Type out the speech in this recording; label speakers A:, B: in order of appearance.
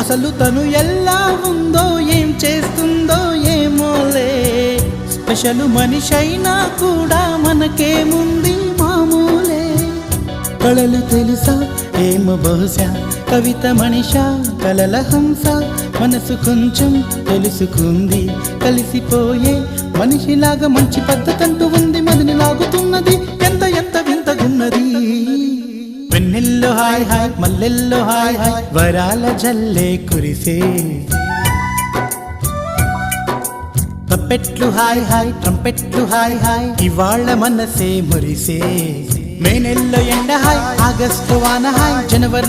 A: అసలు తను ఎలా ఉందో ఏం చేస్తుందో ఏమోలే, స్పెషల్ మనిషైనా కూడా మనకేముంది మామూలే. కళలు తెలుసా ఏమో బహుశా, కవిత మనిషా కలల హంస, మనసు కొంచెం తెలుసుకుంది కలిసిపోయే మనిషిలాగా, మంచి పద్ధతంటూ ఉంది మదిని లాగుతున్నది, ఎంత ఎంత వింతగున్నది. వెన్నెల్లో హాయ్ హాయ్ మల్లెల్లో హాయ్ హాయ్, వరాల జల్లే కురిసే. ట్రంపెట్లు హాయ్ హాయ్ ట్రంపెట్లు హాయ్ హాయ్, ఇవాళ మనసే మురిసే. మే నెల్లో ఎండ హాయ్, ఆగస్టు వాన హాయ్, జనవరి